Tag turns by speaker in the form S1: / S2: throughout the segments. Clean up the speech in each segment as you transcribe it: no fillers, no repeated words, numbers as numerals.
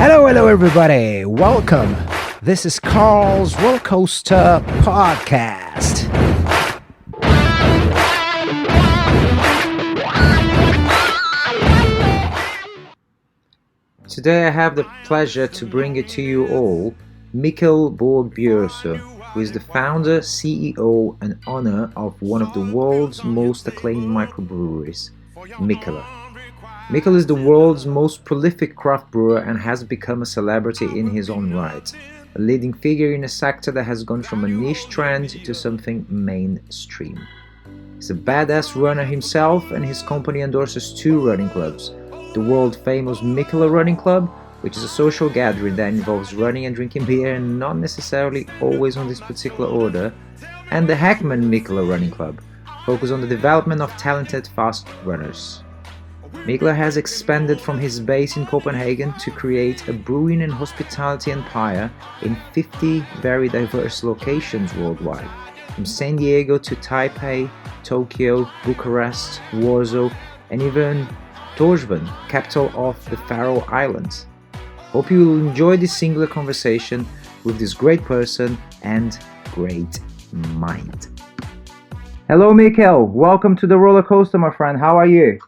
S1: Hello everybody. Welcome. This is Carl's Roller Coaster Podcast. Today I have the pleasure to bring it to you all Mikkel Borg Bjergsø, who is the founder, CEO and owner of one of the world's most acclaimed microbreweries, Mikkeller. Mikkel is the world's most prolific craft brewer and has become a celebrity in his own right, a leading figure in a sector that has gone from a niche trend to something mainstream. He's a badass runner himself, and his company endorses two running clubs, the world-famous Mikkeller Running Club, which is a social gathering that involves running and drinking beer and not necessarily always on this particular order, and the Hechman Mikkeller Running Club, focused on the development of talented fast runners. Mikkeller has expanded from his base in Copenhagen to create a brewing and hospitality empire in 50 very diverse locations worldwide, from San Diego to Taipei, Tokyo, Bucharest, Warsaw, and even Torshavn, capital of the Faroe Islands. Hope you will enjoy this singular conversation with this great person and great mind. Hello Mikkel, welcome to the roller coaster, my friend. How are you?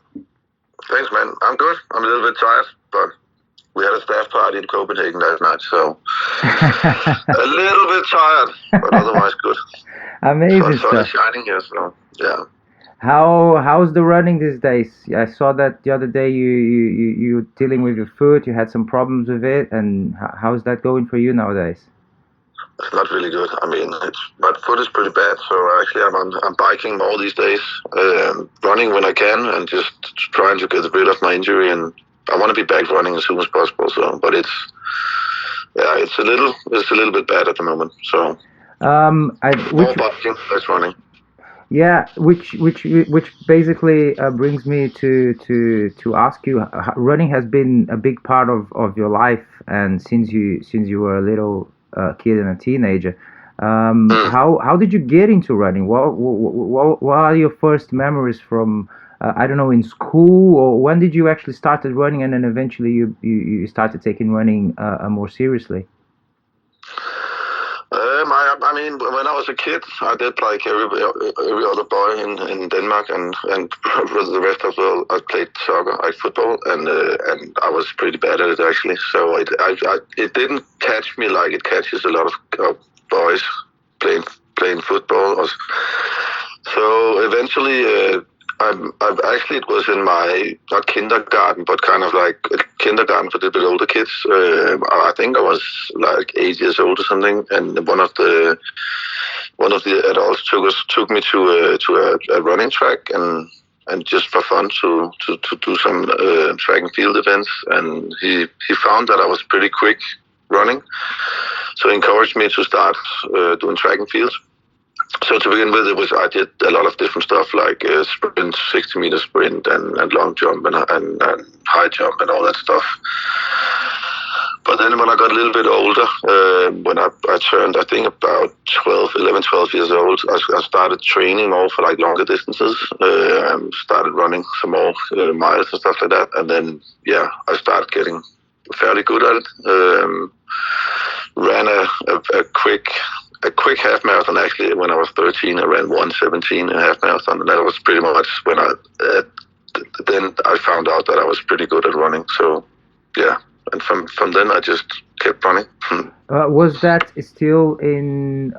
S2: Thanks, man. I'm good. I'm a little bit tired, but we had a staff party in Copenhagen last night, so a little bit tired, but otherwise good.
S1: Amazing
S2: sun is
S1: stuff.
S2: shining here, so yeah.
S1: How's the running these days? I saw that the other day you were dealing with your foot. You had some problems with it, and how's that going for you nowadays?
S2: It's not really good. I mean, my foot is pretty bad, so actually I'm biking more these days, running when I can, and just trying to get rid of my injury. And I want to be back running as soon as possible. So, but it's a little bit bad at the moment. So, more biking, less running.
S1: Yeah, which basically brings me to ask you. Running has been a big part of your life, and since you were a little kid and a teenager. How did you get into running? What are your first memories from I don't know, in school, or when did you actually started running, and then eventually you started taking running more seriously?
S2: I mean, when I was a kid, I did like every other boy in Denmark, and the rest of the world, I played soccer, football, and I was pretty bad at it actually. So it didn't catch me like it catches a lot of boys playing football. So eventually, it was in my, not kindergarten, but kind of like a kindergarten for the bit older kids. I think I was like 8 years old or something, and one of the adults took me to a running track and just for fun to do some track and field events, and he found that I was pretty quick running, so he encouraged me to start doing track and field. So to begin with, I did a lot of different stuff like sprint, 60-meter sprint, and long jump and high jump and all that stuff. But then when I got a little bit older, when I turned, I think about 11, 12 years old, I started training more for like longer distances. Started running some more miles and stuff like that. And then, I started getting fairly good at it. Ran a quick half marathon actually when I was 13. I ran 1:17 half marathon, and that was pretty much when then I found out that I was pretty good at running. So and from then I just kept running.
S1: Was that still in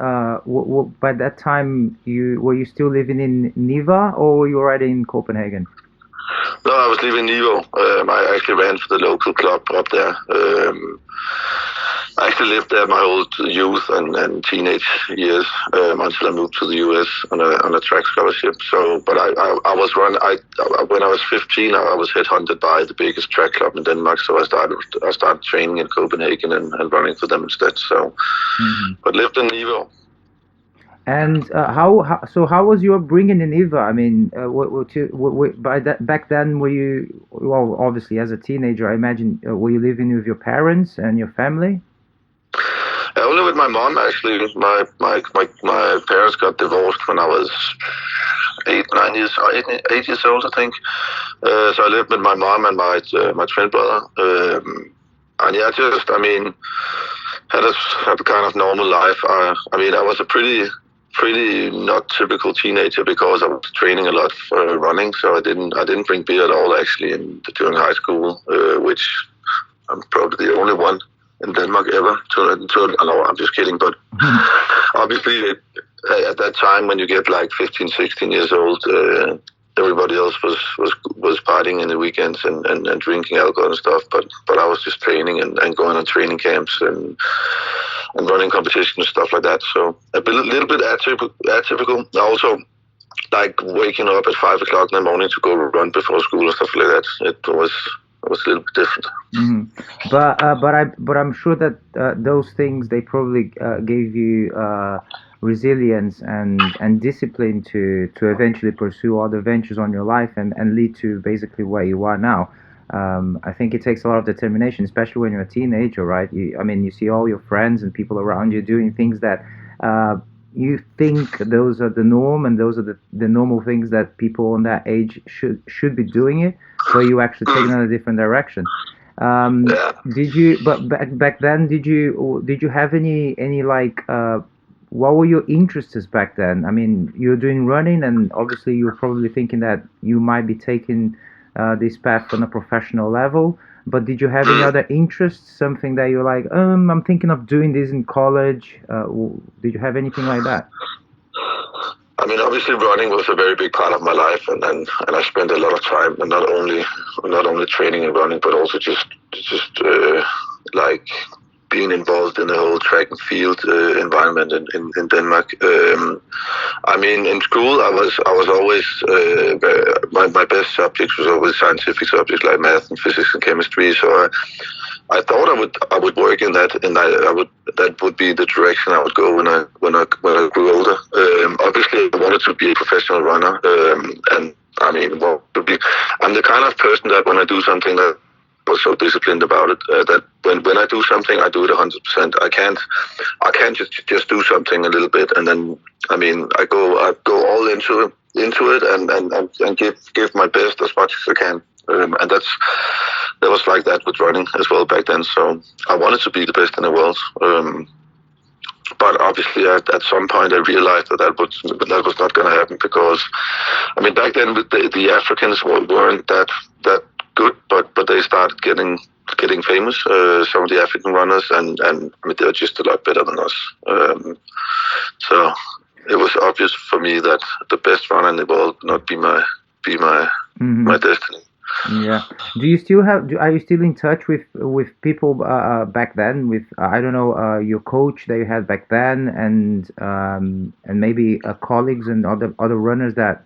S1: by that time were you still living in Niva, or were you already in Copenhagen?
S2: No, I was living in Niva. I actually ran for the local club up there. I actually lived there my whole youth and teenage years until I moved to the US on a track scholarship. So, but I was running. When I was 15, I was headhunted by the biggest track club in Denmark. So I started training in Copenhagen and running for them instead. So, but lived in Niva.
S1: And how was your upbringing in Niva? I mean, back then, were you, well, obviously as a teenager, I imagine, were you living with your parents and your family?
S2: Only with my mom, actually. My parents got divorced when I was 8 years old, I think. So I lived with my mom and my twin brother. yeah, just had a kind of normal life. I was a pretty not typical teenager because I was training a lot for running. So I didn't drink beer at all actually during high school, which I'm probably the only one in Denmark ever. No, I'm just kidding. But obviously, at that time when you get like 15, 16 years old, everybody else was partying in the weekends and drinking alcohol and stuff. But I was just training and going on training camps and running competitions and stuff like that. So a little bit atypical. Also, like waking up at 5 o'clock in the morning to go run before school and stuff like that. It was a little bit different.
S1: Mm-hmm. But I'm sure that those things, they probably gave you resilience and discipline to eventually pursue other ventures on your life and lead to basically where you are now. I think it takes a lot of determination, especially when you're a teenager, right? You see all your friends and people around you doing things that you think those are the norm, and those are the normal things that people on that age should be doing it, but you actually take in a different direction. Did you? But back then, did you have any like? What were your interests back then? I mean, you're doing running, and obviously you're probably thinking that you might be taking this path on a professional level. But did you have any other interests? Something that you're like, I'm thinking of doing this in college. Did you have anything like that?
S2: Obviously, running was a very big part of my life, and I spent a lot of time, and not only training and running, but also just like being involved in the whole track and field environment in Denmark. In school, I was always my best subjects was always scientific subjects like math and physics and chemistry. So I thought I would work in that, and that would be the direction I would go when I grew older. Obviously, I wanted to be a professional runner, and I'm the kind of person that when I do something that I was so disciplined about it that when I do something, I do it 100%. I can't just do something a little bit and then I go all into it and give my best as much as I can. And that was like that with running as well back then. So I wanted to be the best in the world. But obviously, at some point, I realized that was not going to happen because, back then the Africans weren't that good, but they started getting famous. Some of the African runners, and they were just a lot better than us. So it was obvious for me that the best runner in the world would not be my my destiny.
S1: Yeah. Do you still are you still in touch with people back then? With I don't know, your coach that you had back then, and maybe colleagues and other runners that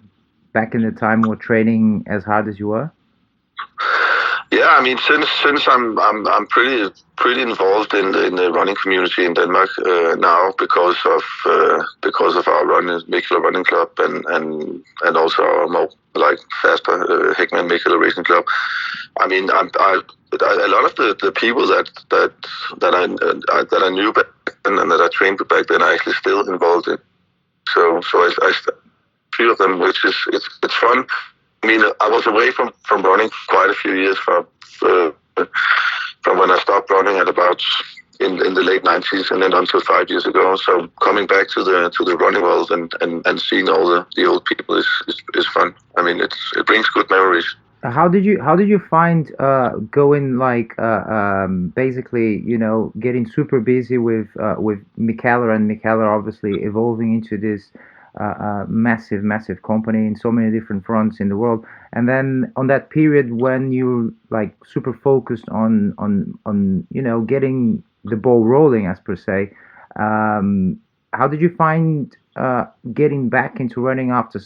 S1: back in the time were training as hard as you were?
S2: Yeah, since I'm pretty involved in the running community in Denmark now because of our Mikkeller Running Club and also our more faster Hechman Mikkeller Running Club. A lot of the people that I knew back then and that I trained with back then are actually still involved in. So I few of them, which is it's fun. I was away from running quite a few years from when I stopped running at about in the late 90s and then until 5 years ago. So coming back to the running world and seeing all the old people is fun. It brings good memories.
S1: How did you find going basically getting super busy with Mikkeller and Mikkeller obviously evolving into this massive company in so many different fronts in the world, and then on that period when you super focused on getting the ball rolling as per se, how did you find getting back into running after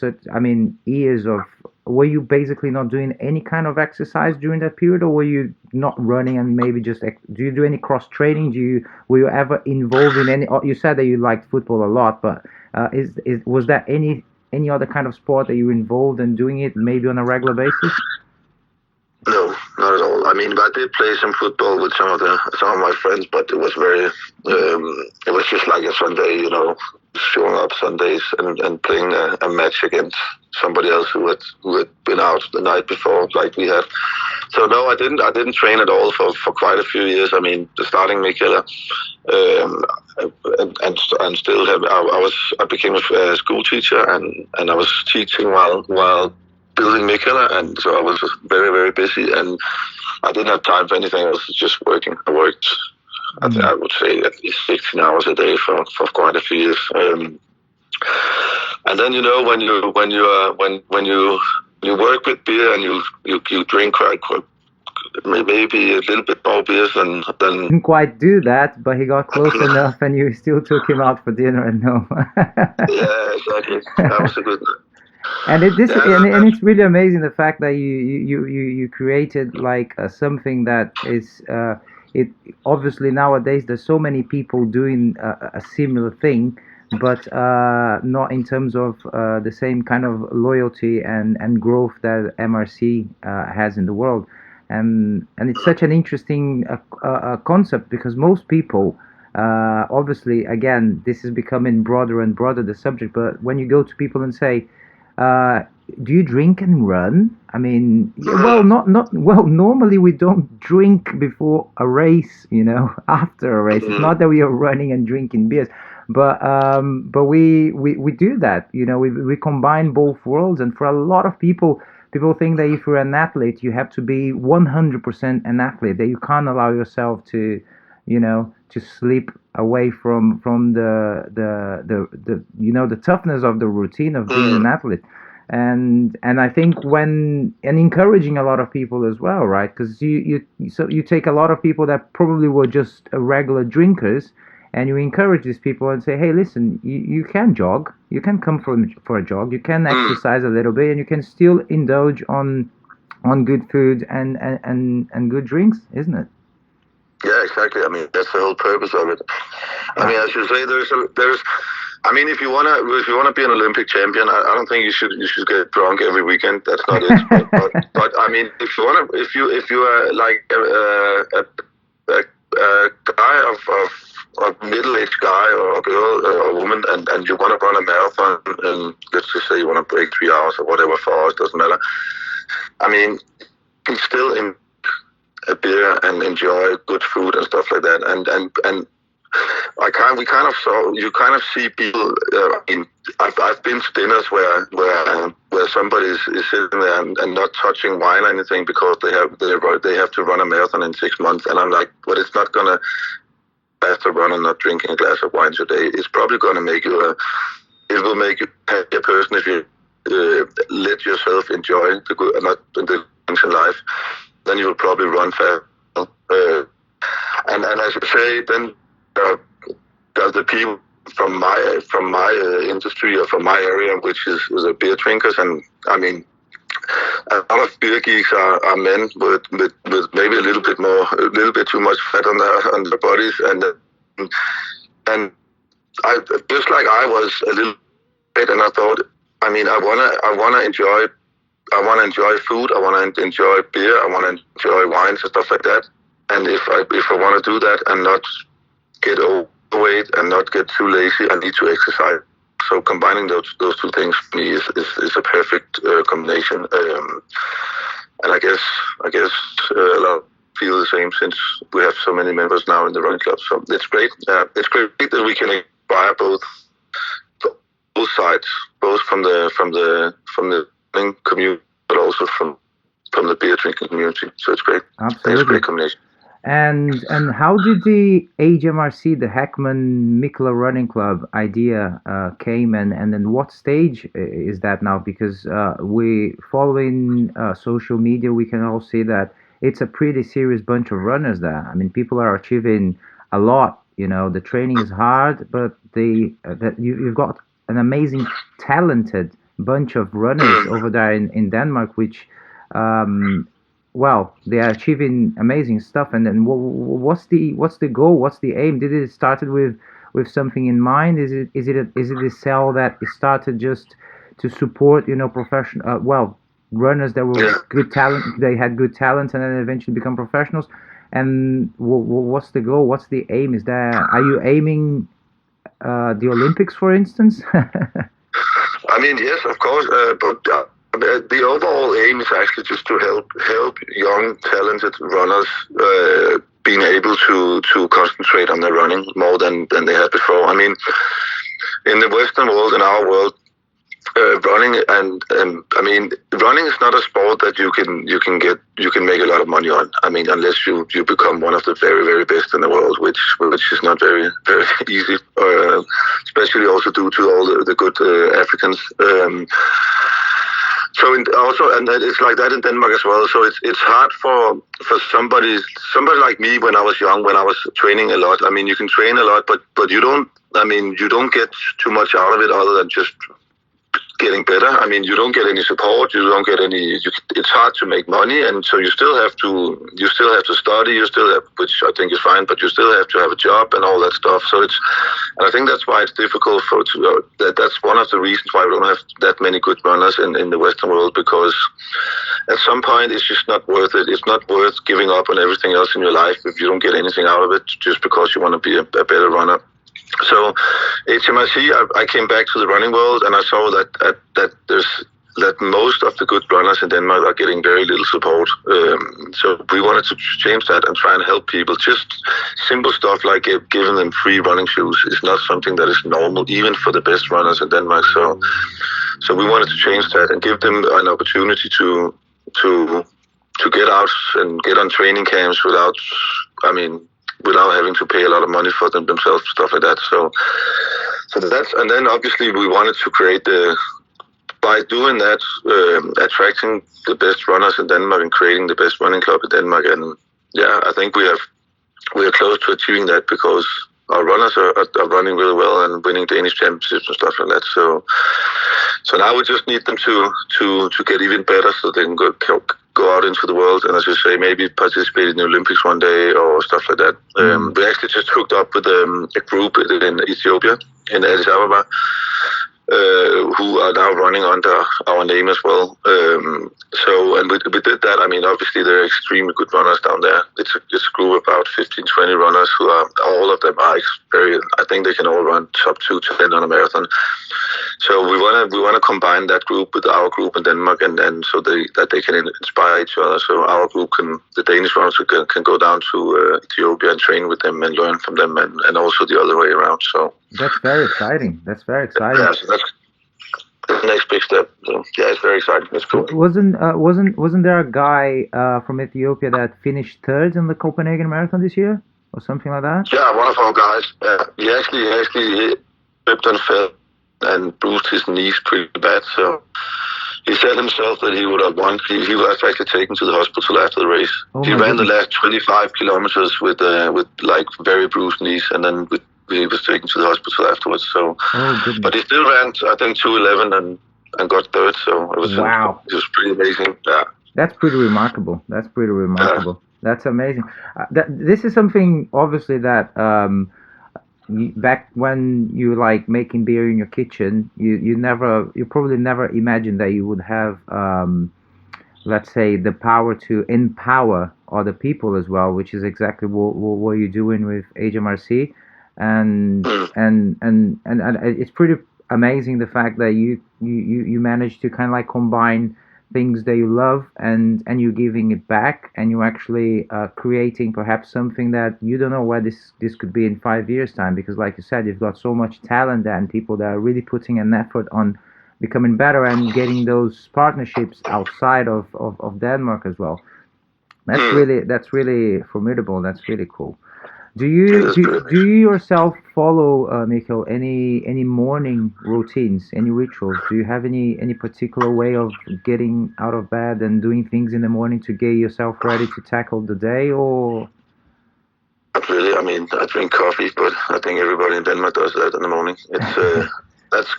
S1: years of, were you basically not doing any kind of exercise during that period, or were you not running and maybe just do you do any cross training? Were you ever involved in any? You said that you liked football a lot, but was there any other kind of sport that you were involved in doing it maybe on a regular basis?
S2: No, not at all. I mean, I did play some football with some of my friends, but it was very, it was just like a Sunday, showing up Sundays and playing a match against somebody else who had been out the night before, like we had. So no, I didn't train at all for quite a few years. I mean, the starting Mikkeller, um, and still have. I became a school teacher, and I was teaching while building Mikkeller, and so I was very, very busy, and I didn't have time for anything else. Just working. I worked, I would say, at least 16 hours a day for quite a few years. And then when you work with beer and you drink quite maybe a little bit more beers than.
S1: Didn't quite do that, but he got close enough, and you still took him out for dinner. And no.
S2: Yeah, exactly. That was a good.
S1: And it's really amazing the fact that you created like something that is it obviously nowadays there's so many people doing a similar thing, but not in terms of the same kind of loyalty and growth that MRC has in the world, and it's such an interesting concept because most people. Obviously, again, this is becoming broader and broader the subject. But when you go to people and say, uh, do you drink and run? I mean, well, not well. Normally, we don't drink before a race. After a race. It's not that we are running and drinking beers, but we do that. We combine both worlds, and for a lot of people, people think that if you're an athlete, you have to be 100% an athlete. That you can't allow yourself to slip away from the toughness of the routine of being an athlete, and I think and encouraging a lot of people as well, right? Because you take a lot of people that probably were just regular drinkers, and you encourage these people and say, hey, listen, you can jog, you can come for a jog, you can exercise a little bit, and you can still indulge on good food and good drinks, isn't it?
S2: Yeah, exactly. I mean, that's the whole purpose of it. I mean, as you say, there's. I mean, if you wanna be an Olympic champion, I don't think you should get drunk every weekend. That's not it. But I mean, if you are like a guy of middle-aged guy or a girl or a woman, and you want to run a marathon, and let's just say you want to break 3 hours or whatever, 4 hours, doesn't matter. I mean, you still in a beer and enjoy good food and stuff like that, and we kind of saw, you kind of see people. I've been to dinners where somebody is sitting there and not touching wine or anything because they have to run a marathon in 6 months, and I'm like, but it's not gonna faster run and not drinking a glass of wine today. It's probably gonna make you it will make you a happier person if you let yourself enjoy the good, not the things in life. Then you will probably run fast. And as you say, then the people from my industry or from my area, which is the beer drinkers, and I mean, a lot of beer geeks are men with maybe a little bit too much fat on their bodies, and I just like I was a little bit, and I thought, I mean, I wanna enjoy food. I want to enjoy beer. I want to enjoy wines and stuff like that. And if I want to do that and not get overweight and not get too lazy, I need to exercise. So combining those two things for me is a perfect combination. And I guess a lot feel the same since we have so many members now in the running club. So it's great. It's great that we can inspire both sides, both from the running community, but also from the beer drinking community. So it's great.
S1: Absolutely.
S2: It's a great combination.
S1: And how did the HMRC, the Hechman Mikkeller Running Club idea came, and then what stage is that now? Because we following social media, we can all see that it's a pretty serious bunch of runners there. I mean, people are achieving a lot. The training is hard, but you've got an amazing, talented bunch of runners over there in Denmark, which well, they are achieving amazing stuff. And then what's the goal? What's the aim? Did it started with something in mind? Is it a cell that it started just to support professional? Well, runners that were
S2: Yeah.
S1: good talent. They had good talent, and then eventually become professionals. And what's the goal? What's the aim? Are you aiming the Olympics, for instance?
S2: I mean, yes, of course, but the overall aim is actually just to help young, talented runners being able to concentrate on their running more than they had before. I mean, in the Western world, in our world, running and I mean, running is not a sport that you can make a lot of money on. I mean, unless you become one of the very, very best in the world, which is not very, very easy, especially also due to all the good Africans. So and it's like that in Denmark as well. So it's hard for somebody like me when I was young, when I was training a lot. I mean, you can train a lot, but you don't. I mean, you don't get too much out of it other than just getting better. I mean, you don't get any support. You don't get any. It's hard to make money, and so you still have to study. You still have, which I think is fine, but you still have to have a job and all that stuff. So and I think that's why it's difficult that's one of the reasons why we don't have that many good runners in the Western world, because at some point it's just not worth it. It's not worth giving up on everything else in your life if you don't get anything out of it just because you want to be a better runner. So HMRC, I came back to the running world, and I saw that most of the good runners in Denmark are getting very little support. So we wanted to change that and try and help people. Just simple stuff like giving them free running shoes is not something that is normal, even for the best runners in Denmark. So we wanted to change that and give them an opportunity to get out and get on training camps without having to pay a lot of money for themselves, stuff like that. So that's, and then obviously we wanted to create by doing that, attracting the best runners in Denmark and creating the best running club in Denmark. And yeah, I think we are close to achieving that, because our runners are running really well and winning Danish championships and stuff like that. So now we just need them to get even better, so they can go out into the world and, as you say, maybe participate in the Olympics one day or stuff like that. We actually just hooked up with a group in Ethiopia, in Addis Ababa, who are now running under our name as well. And we did that. I mean, obviously they're extremely good runners down there. It's a group of about 15, 20 runners who are, all of them are I think they can all run top 2:10 on a marathon. So we want to combine that group with our group in Denmark, and so that they can inspire each other. So our group the Danish runners can go down to Ethiopia and train with them and learn from them, and also the other way around. So
S1: that's very exciting.
S2: Yeah, so that's the next big step. So yeah, it's very exciting. It's cool.
S1: Wasn't there a guy from Ethiopia that finished third in the Copenhagen Marathon this year, or something like that?
S2: Yeah, one of our guys. He actually slipped and fell and bruised his knees pretty bad. So he said himself that he would have won. He was actually taken to the hospital after the race. He ran the last 25 kilometers with like very bruised knees, and then he was taken to the hospital afterwards. So, but he still ran, I think, 2:11 and got third. So it was pretty amazing. Yeah,
S1: that's pretty remarkable. That's amazing. This is something obviously that back when you like making beer in your kitchen, you probably never imagined that you would have let's say the power to empower other people as well, which is exactly what you're doing with HMRC. And it's pretty amazing the fact that you managed to kind of like combine things that you love and you're giving it back, and you're actually creating perhaps something that you don't know where this could be in 5 years time, because like you said, you've got so much talent there and people that are really putting an effort on becoming better and getting those partnerships outside of Denmark as well. That's really formidable. That's really cool. Do you yourself follow, Mikkel, any morning routines, any rituals? Do you have any particular way of getting out of bed and doing things in the morning to get yourself ready to tackle the day, or?
S2: Not really. I mean, I drink coffee, but I think everybody in Denmark does that in the morning. It's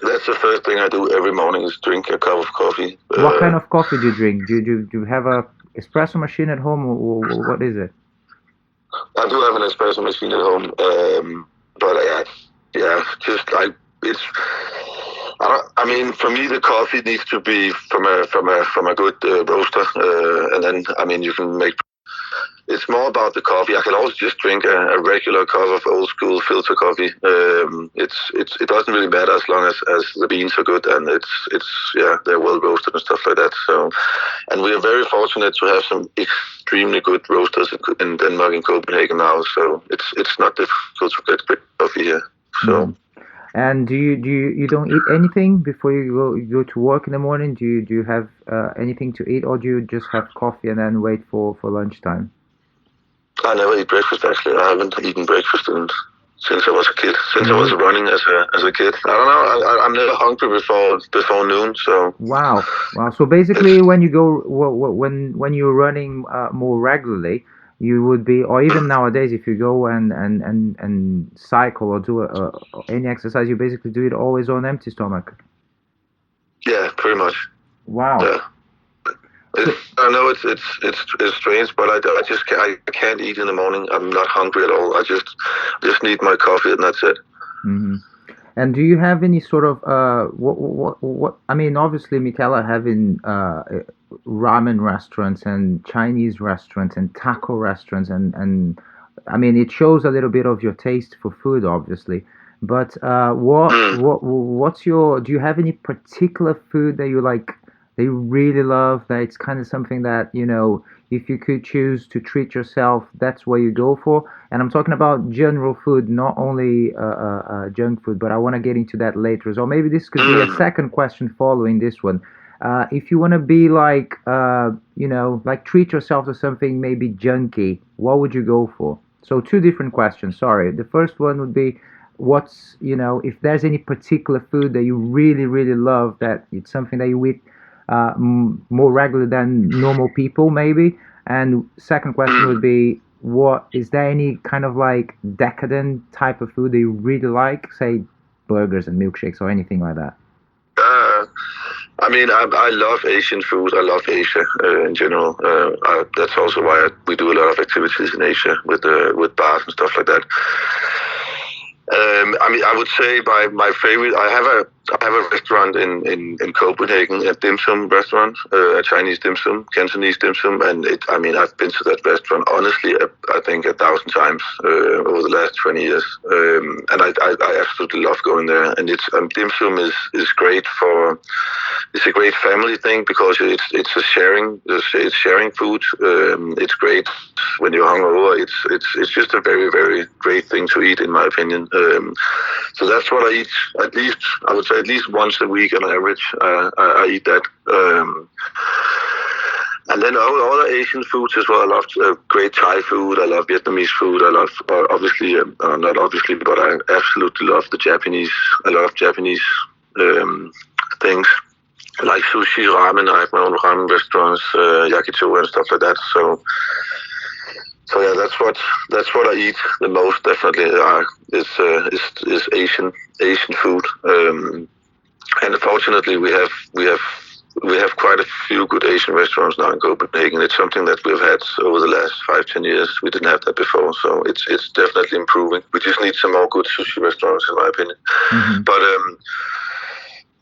S2: that's the first thing I do every morning, is drink a cup of coffee.
S1: What kind of coffee do you drink? Do you have a espresso machine at home, or what is it?
S2: I do have an espresso machine at home, but just like I mean, for me, the coffee needs to be from a good roaster, and then I mean, you can make. It's more about the coffee. I can also just drink a regular cup of old school filter coffee. It doesn't really matter as long as the beans are good and they're well roasted and stuff like that. So, and we are very fortunate to have some extremely good roasters in Denmark, in Copenhagen now. So it's not difficult to get good coffee here. So.
S1: Mm. And do you don't eat anything before you go to work in the morning? Do you have anything to eat, or do you just have coffee and then wait for lunchtime?
S2: I never eat breakfast, actually. I haven't eaten breakfast since I was a kid. Since I was running as a kid. I don't know. I'm never hungry before noon. So.
S1: Wow. So basically, when you go when you're running more regularly, you would be, or even nowadays, if you go and cycle or do any exercise, you basically do it always on empty stomach.
S2: Yeah, pretty much.
S1: Wow.
S2: Yeah. I know it's strange, but I can't eat in the morning. I'm not hungry at all. I just need my coffee and that's it.
S1: Mm-hmm. And do you have any sort of what I mean? Obviously, Mikkeller having ramen restaurants and Chinese restaurants and taco restaurants and I mean, it shows a little bit of your taste for food, obviously. But what's your? Do you have any particular food that you like? That you really love, that it's kind of something that, if you could choose to treat yourself, that's what you go for. And I'm talking about general food, not only junk food, but I want to get into that later. So maybe this could be a second question following this one. If you want to be like, like treat yourself to something maybe junky, what would you go for? So two different questions, sorry. The first one would be, what's, if there's any particular food that you really, really love, that it's something that you eat more regular than normal people, maybe. And second question would be, is there any kind of like decadent type of food that you really like, say burgers and milkshakes or anything like that?
S2: I mean, I love Asian food. I love Asia in general. That's also why we do a lot of activities in Asia with bars and stuff like that. I mean, I would say my favorite. I have a restaurant in Copenhagen, a dim sum restaurant, a Chinese dim sum, Cantonese dim sum, and I've been to that restaurant honestly, I think 1,000 times over the last 20 years, and I absolutely love going there. And it's dim sum is great for. It's a great family thing because it's sharing food. It's great when you're hungover. It's just a very, very great thing to eat, in my opinion. So that's what I eat. I would say at least once a week on average. I eat that. And then other Asian foods as well. I love great Thai food. I love Vietnamese food. I love not obviously, but I absolutely love the Japanese. A lot of Japanese things. Like sushi, ramen. I have my own ramen restaurants, yakitori and stuff like that. So yeah, that's what I eat the most. Definitely, is Asian food. And fortunately, we have quite a few good Asian restaurants now in Copenhagen. It's something that we've had over the last 5-10 years. We didn't have that before, so it's definitely improving. We just need some more good sushi restaurants, in my opinion. Mm-hmm. But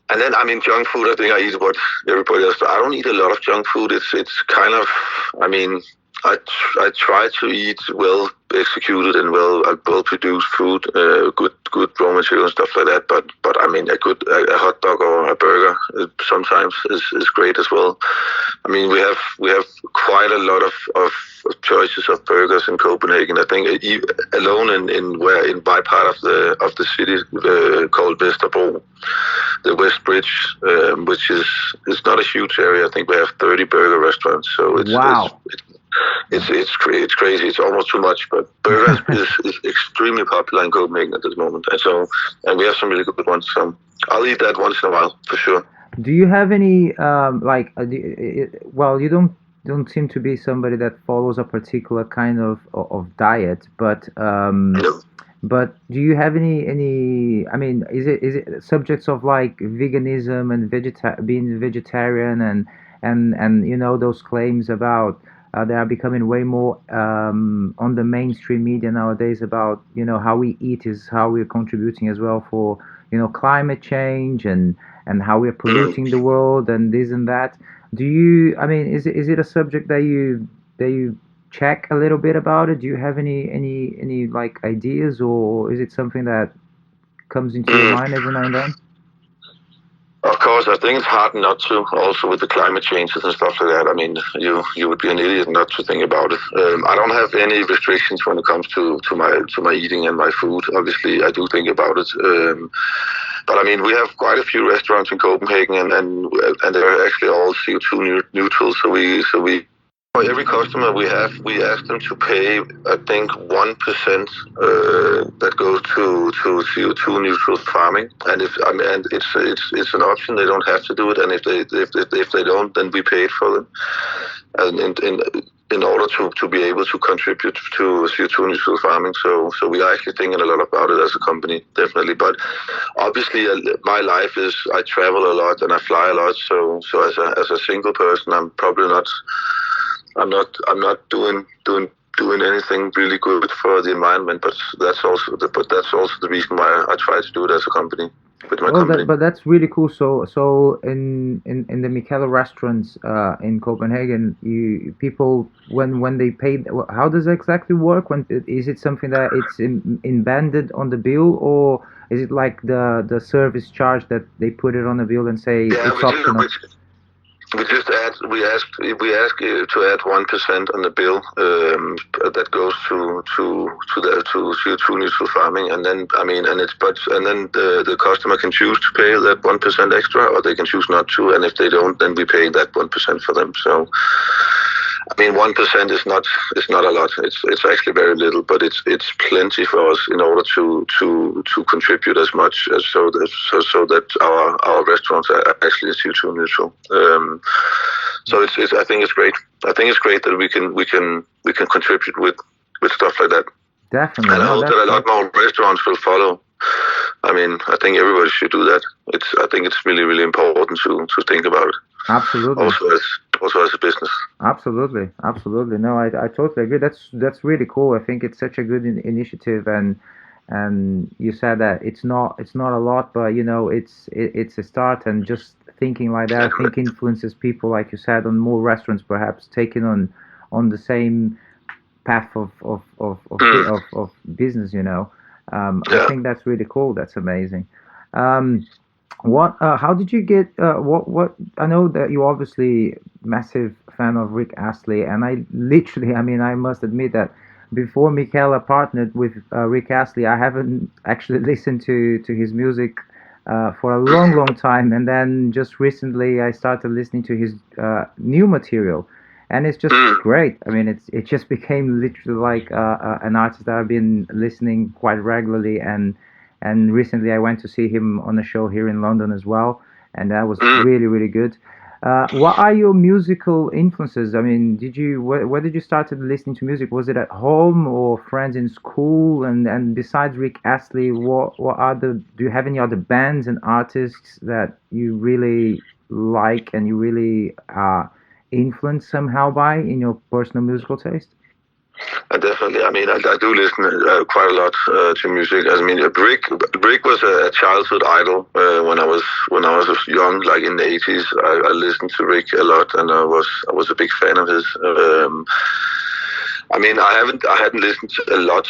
S2: and then, I mean, junk food, I think I eat what everybody else does. I don't eat a lot of junk food. It's kind of, I mean, I try to eat well executed and well produced food, good raw material and stuff like that. But I mean, a hot dog or a burger sometimes is great as well. I mean, we have quite a lot of choices of burgers in Copenhagen. I think alone in my part of the city called Vesterbro, the West Bridge, which is not a huge area. I think we have 30 burger restaurants. So it's crazy. It's almost too much, but burgers is extremely popular in Copenhagen at this moment. And we have some really good ones. So I'll eat that once in a while for sure.
S1: Do you have any well, you don't seem to be somebody that follows a particular kind of diet, but
S2: No.
S1: But do you have any? I mean, is it subjects of like veganism and being vegetarian and those claims about they are becoming way more on the mainstream media nowadays about how we eat is how we're contributing as well for climate change and how we're polluting the world and this and that. Do you? I mean, is it a subject that you check a little bit about it? Do you have any like ideas, or is it something that comes into your mind every now and then?
S2: Of course, I think it's hard not to. Also with the climate changes and stuff like that. I mean, you would be an idiot not to think about it. I don't have any restrictions when it comes to my eating and my food. Obviously, I do think about it. But I mean, we have quite a few restaurants in Copenhagen, and they're actually all CO2 neutral. So we for every customer we have, we ask them to pay, I think, 1% that goes to CO2 neutral farming. And and it's an option. They don't have to do it. And if they don't, then we pay it for them. And in order to be able to contribute to CO2 neutral farming. So we are actually thinking a lot about it as a company, definitely. But obviously, my life is I travel a lot and I fly a lot. So as a single person, I'm probably not. I'm not doing anything really good for the environment, but that's also the reason why I try to do it as a company with my company.
S1: But that's really cool. So in the Mikkeller restaurants in Copenhagen, people when they pay, how does it exactly work? When is it something that it's embedded on the bill, or is it like the service charge that they put it on the bill and say it's optional?
S2: We ask you to add 1% on the bill that goes to CO2 neutral farming, and then the customer can choose to pay that 1% extra, or they can choose not to, and if they don't, then we pay that 1% for them. So I mean, 1% is not a lot. It's actually very little, but it's plenty for us in order to contribute as much as so that our restaurants are actually CO2 neutral. So I think it's great. I think it's great that we can contribute with stuff like that.
S1: Definitely.
S2: And I hope that a lot more restaurants will follow. I mean, I think everybody should do that. I think it's really, really important to think about it.
S1: Absolutely.
S2: Also as a business.
S1: Absolutely. No, I totally agree. That's really cool. I think it's such a good initiative, and you said that it's not a lot, but it's a start, and just thinking like that, I think influences people, like you said, on more restaurants perhaps taking on the same path of business. I think that's really cool. That's amazing. How did you get? What? I know that you're obviously massive fan of Rick Astley, and I must admit that before Mikkeller partnered with Rick Astley, I haven't actually listened to his music for a long time, and then just recently I started listening to his new material, and it's just great. I mean, it just became literally like an artist that I've been listening quite regularly, and recently I went to see him on a show here in London as well, and that was really, really good. What are your musical influences? I mean, where did you start listening to music? Was it at home or friends in school? And besides Rick Astley, do you have any other bands and artists that you really like and you really are influenced somehow by in your personal musical taste?
S2: Definitely. I mean, I do listen quite a lot to music. I mean, Brick was a childhood idol when I was young, like in the 80s. I listened to Rick a lot, and I was a big fan of his. I mean, I hadn't listened a lot,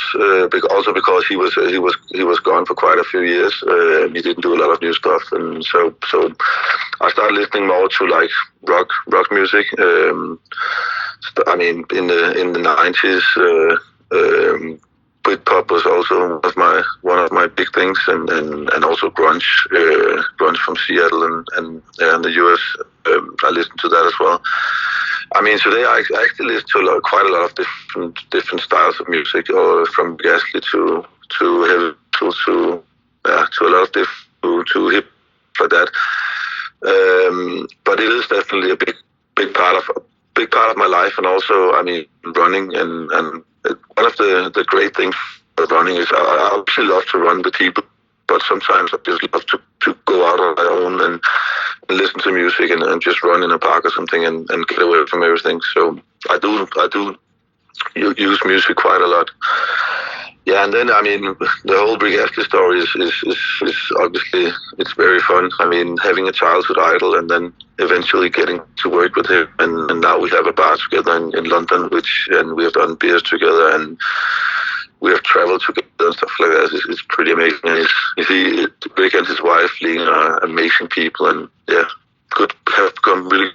S2: also because he was gone for quite a few years. He didn't do a lot of new stuff, and so I started listening more to like rock music. I mean, in the 90s, Britpop was also one of my big things, and also grunge from Seattle and the US. I listened to that as well. I mean, today I actually listen to quite a lot of different styles of music, or from Gasly to heavy to a lot of to hip like that. But it is definitely a big part of my life, and also, I mean, running, and one of the great things about running is I actually love to run with people, but sometimes I just love to go out on my own and listen to music and just run in a park or something and get away from everything. So I do use music quite a lot. Yeah, and then I mean the whole Bjergsø story is obviously it's very fun. I mean, having a childhood idol and then eventually getting to work with him, and now we have a bar together in London, and we have done beers together, and we have traveled together and stuff like that. It's pretty amazing. And you see Rick and his wife being amazing people, and yeah, have become really.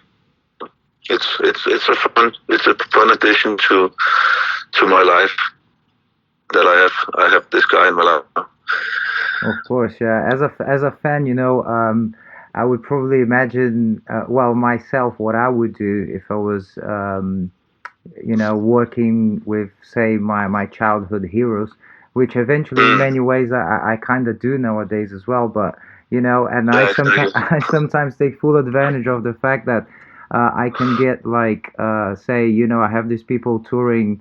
S2: It's a fun addition to my life. That I have this guy in my life.
S1: Of course, yeah. As a fan, I would probably imagine, myself, what I would do if I was, working with, say, my childhood heroes, which eventually, in many ways, I kind of do nowadays as well. But and I sometimes take full advantage of the fact that I can get I have these people touring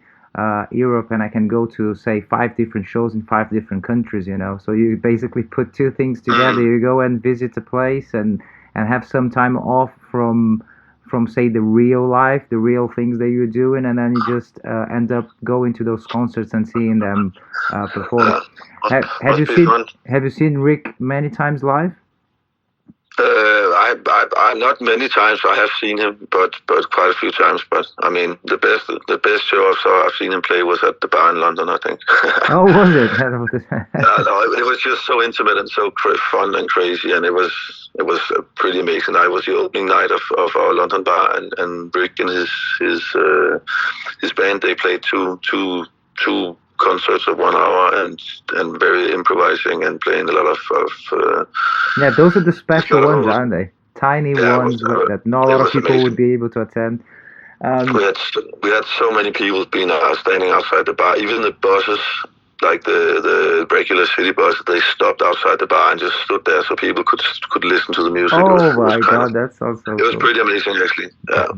S1: Europe, and I can go to, say, 5 different shows in 5 different countries, so you basically put 2 things together. You go and visit a place and have some time off from say the real life, the real things that you're doing, and then you just end up going to those concerts and seeing them perform. Have you seen Rick many times live?
S2: I not many times. I have seen him, but quite a few times. But I mean, the best show I've seen him play was at the bar in London, I think.
S1: Oh, was it?
S2: No, it was just so intimate and so fun and crazy, and it was pretty amazing. I was the opening night of our London bar, and Rick and his band, they played two concerts of 1 hour and very improvising and playing a lot of
S1: yeah, those are the special ones, aren't they? Tiny ones that not a lot of people would be able to attend.
S2: We had so many people standing outside the bar. Even the buses, like the regular city buses, they stopped outside the bar and just stood there so people could listen to the music.
S1: Oh my God, that sounds so cool.
S2: It was pretty amazing, actually. Yeah.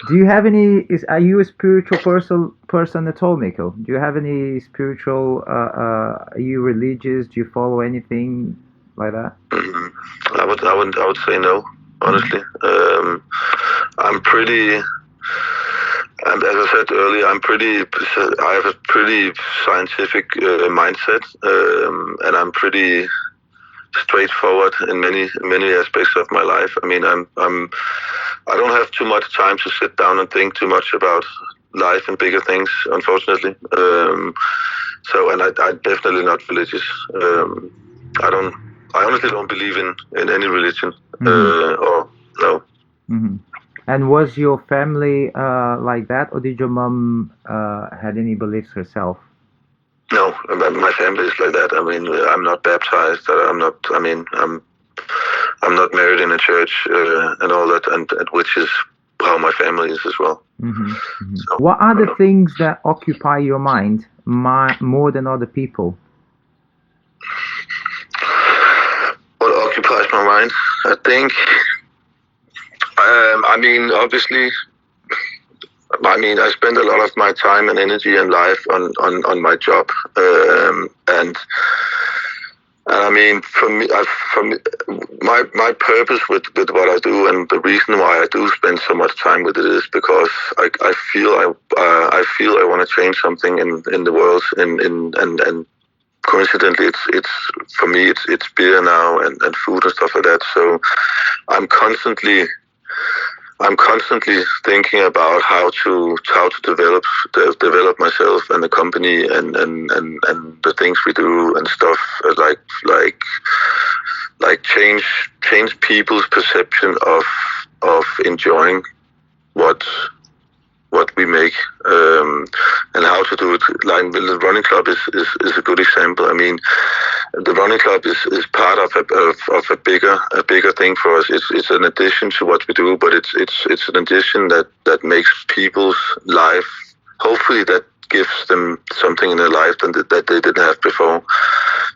S1: Do you have are you a spiritual person at all, Mikkel? Do you have any spiritual, are you religious? Do you follow anything like that?
S2: Mm-hmm. I would say no, honestly. I'm pretty, and as I said earlier, I have a pretty scientific mindset, and I'm pretty straightforward in many aspects of my life. I mean, I don't have too much time to sit down and think too much about life and bigger things, unfortunately. And I'm definitely not religious. I honestly don't believe in any religion. Or no.
S1: Mm-hmm. And was your family like that, or did your mom had any beliefs herself?
S2: No, my family is like that. I mean, I'm not baptized. I'm not married in a church and all that, and which is how my family is as well.
S1: Mm-hmm. Mm-hmm. So, what are the things that occupy your mind more than other people?
S2: What occupies my mind? I think, obviously, I spend a lot of my time and energy and life on my job, and I mean, for me, my purpose with what I do, and the reason why I do spend so much time with it, is because I feel I want to change something in the world, and coincidentally, it's for me it's beer now and food and stuff like that. So I'm constantly thinking about how to develop myself and the company and the things we do and stuff, like change people's perception of enjoying what we make, and how to do it. Like the running club is a good example. I mean, the running club is part of a bigger thing for us. It's an addition to what we do, but it's an addition that makes people's life, hopefully that gives them something in their life that they didn't have before.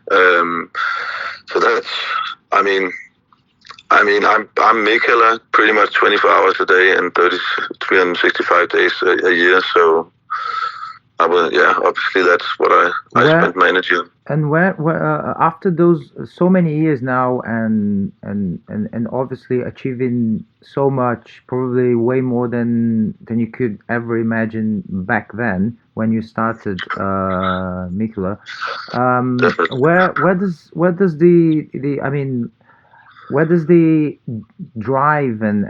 S2: So that's, I'm Mikkeller pretty much 24 hours a day and 365 days a year. So I will, yeah, obviously that's what I spent my energy on.
S1: And where after those so many years now, and obviously achieving so much, probably way more than you could ever imagine back then when you started, Mikkeller.
S2: Definitely.
S1: Where does the I mean, where does the drive and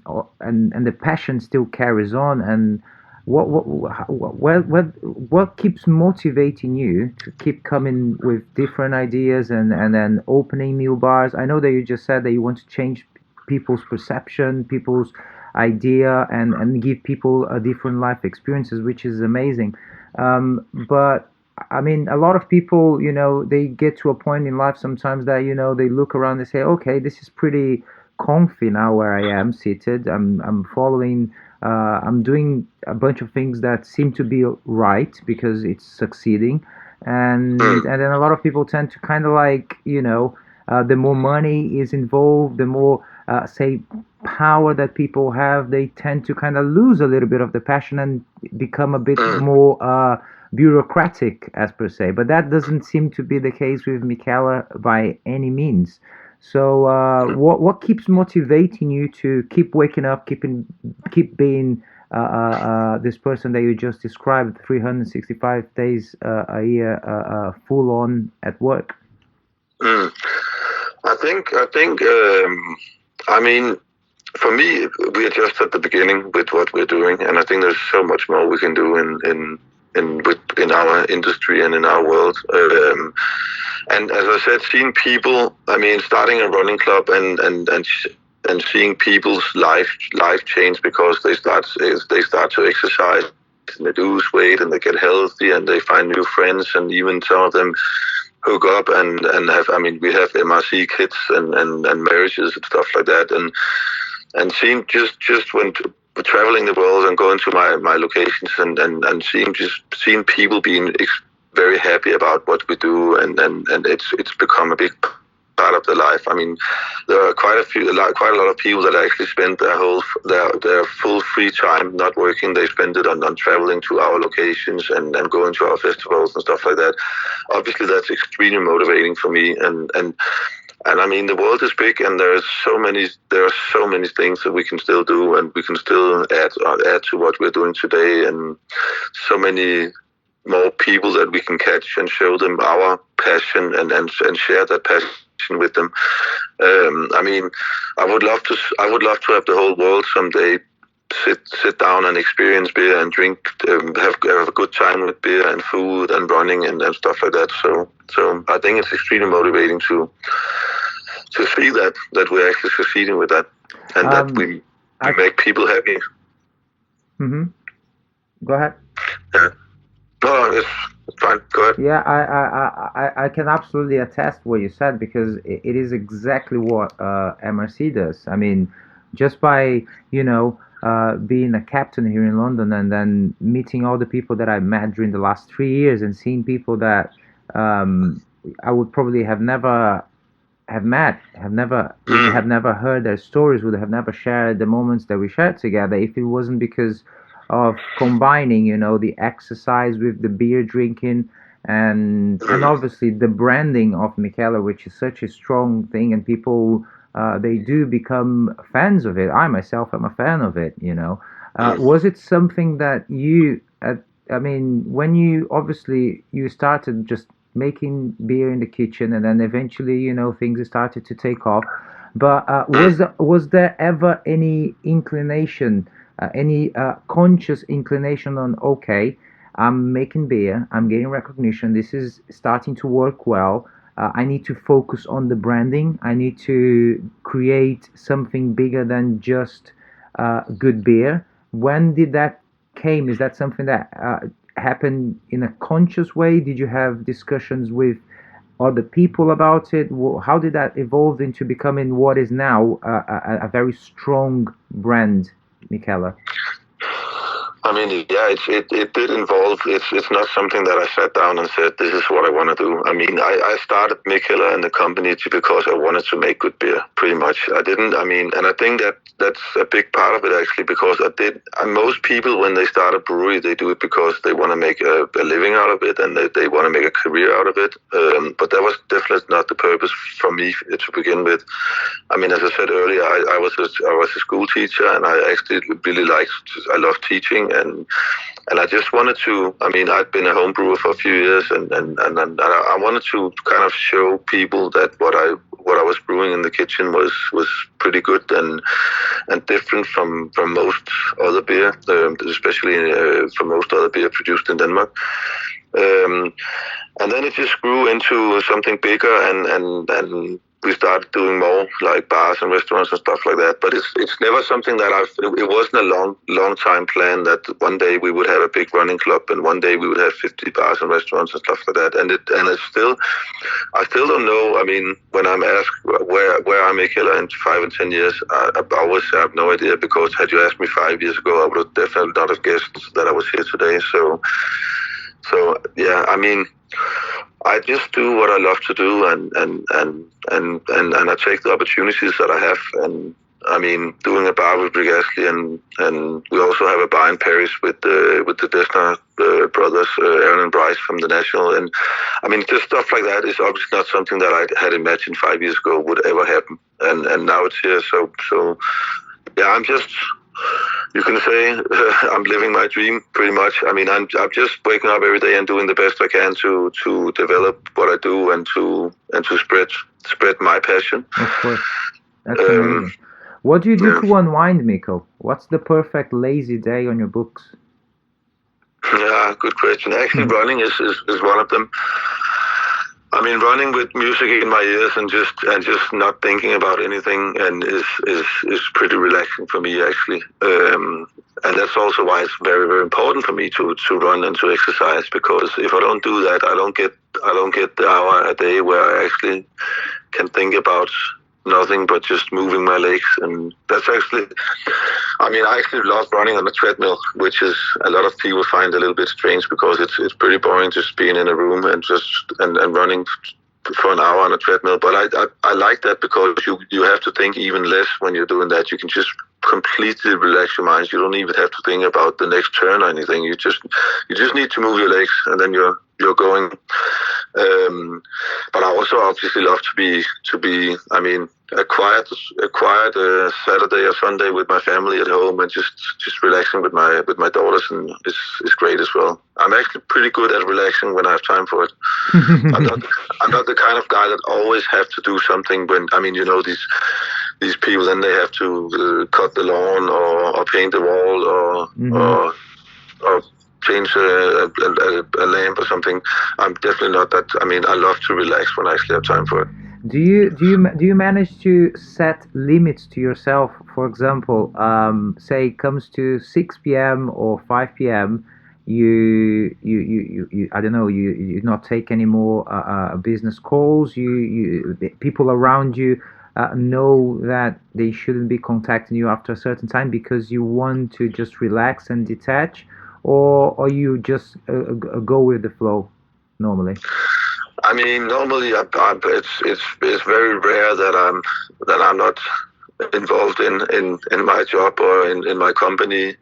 S1: the passion still carries on, and what keeps motivating you to keep coming with different ideas and then opening new bars? I know that you just said that you want to change people's perception, people's idea, and give people a different life experiences, which is amazing. But I mean, a lot of people, they get to a point in life sometimes that, they look around and say, okay, this is pretty comfy now where I am seated. I'm following, I'm doing a bunch of things that seem to be right because it's succeeding. And then a lot of people tend to kind of like, the more money is involved, the more, say, power that people have, they tend to kind of lose a little bit of the passion and become a bit more, bureaucratic as per se, but that doesn't seem to be the case with Mikkeller by any means. So, what keeps motivating you to keep waking up, keep being, this person that you just described, 365 days a year, full on at work?
S2: Mm. I think. I mean, for me, we are just at the beginning with what we're doing, and I think there's so much more we can do in our industry and in our world. And as I said, seeing people, I mean, starting a running club and seeing people's life change because they start to exercise and they lose weight and they get healthy and they find new friends, and even some of them hook up and have, I mean, we have MRC kids and marriages and stuff like that, and seeing just when traveling the world and going to my locations and seeing people being very happy about what we do, and it's become a big part of their life. I mean, there are quite a lot of people that actually spend their full free time not working. They spend it on traveling to our locations and going to our festivals and stuff like that. Obviously, that's extremely motivating for me, and I mean, the world is big, and there are so many things that we can still do, and we can still add to what we're doing today, and so many more people that we can catch and show them our passion and share that passion with them. I mean, I would love to have the whole world someday sit down and experience beer and drink, have a good time with beer and food and running and stuff like that. So I think it's extremely motivating to see that we're actually succeeding with that, and that we make people happy.
S1: Mm-hmm. Go ahead.
S2: Yeah. No, it's fine. Go ahead.
S1: Yeah, I can absolutely attest what you said, because it is exactly what, MRC does. I mean, just by, being a captain here in London, and then meeting all the people that I met during the last 3 years, and seeing people that, I would probably have never have met, have never heard their stories, would have never shared the moments that we shared together if it wasn't because of combining, the exercise with the beer drinking, and obviously the branding of Mikkeller, which is such a strong thing, and people, they do become fans of it. I myself am a fan of it. Was it something that you, I mean, when you obviously you started just making beer in the kitchen, and then eventually, things started to take off. But, was there ever any inclination, any, conscious inclination on, okay, I'm making beer, I'm getting recognition, this is starting to work well. I need to focus on the branding. I need to create something bigger than just, good beer. When did that came? Is that something that, happened in a conscious way? Did you have discussions with other people about it? How did that evolve into becoming what is now, a very strong brand, Mikkeller?
S2: I mean, yeah, it did involve. It's not something that I sat down and said, "This is what I want to do." I mean, I started Mikkeller and the company because I wanted to make good beer. Pretty much, I didn't. I mean, and I think that's a big part of it actually, because I did. And most people, when they start a brewery, they do it because they want to make a living out of it and they want to make a career out of it. But that was definitely not the purpose for me to begin with. I mean, as I said earlier, I was a school teacher, and I actually really I love teaching, and I just wanted to. I mean, I'd been a home brewer for a few years, and I wanted to kind of show people that what I was brewing in the kitchen was pretty good and different from most other beer, especially from most other beer produced in Denmark. And then it just grew into something bigger, and we started doing more like bars and restaurants and stuff like that. But it's never something that it wasn't a long time plan that one day we would have a big running club and one day we would have 50 bars and restaurants and stuff like that. And I still don't know. I mean, when I'm asked where I'm Mikkeller in 5 and 10 years, I always have no idea, because had you asked me 5 years ago, I would have definitely not have guessed that I was here today. So yeah, I mean, I just do what I love to do, and I take the opportunities that I have. And I mean, doing a bar with Bjergsø, and we also have a bar in Paris with the Desna brothers, Aaron and Bryce from the National. And I mean, just stuff like that is obviously not something that I had imagined 5 years ago would ever happen. And now it's here. So yeah, I'm just. You can say I'm living my dream pretty much. I mean, I'm just waking up every day and doing the best I can to develop what I do and to spread my passion.
S1: Of course, that's amazing. What do you do to unwind, Mikkel? What's the perfect lazy day on your books?
S2: Yeah, good question. Actually, running is one of them. I mean, running with music in my ears and just not thinking about anything, and is pretty relaxing for me actually. And that's also why it's very, very important for me to run and to exercise, because if I don't do that, I don't get the hour a day where I actually can think about nothing but just moving my legs. And that's actually, I mean, I actually love running on a treadmill, which is a lot of people find a little bit strange, because it's pretty boring just being in a room and running for an hour on a treadmill. But I like that, because you have to think even less when you're doing that. You can just completely relax your mind. You don't even have to think about the next turn or anything. You just need to move your legs, and then you're going. But I also obviously love to be. I mean, a quiet Saturday or Sunday with my family at home and just relaxing with my daughters, and is great as well. I'm actually pretty good at relaxing when I have time for it. I'm not the kind of guy that always have to do something when, I mean, you know, these people, then they have to cut the lawn or paint the wall or change a lamp or something. I'm definitely not that. I mean, I love to relax when I actually have time for it.
S1: Do you manage to set limits to yourself? For example, say it comes to 6 p.m. or 5 p.m. You I don't know. You not take any more business calls. You people around you know that they shouldn't be contacting you after a certain time because you want to just relax and detach, or you just go with the flow normally?
S2: I mean, normally it's very rare that I'm not involved in my job or in my company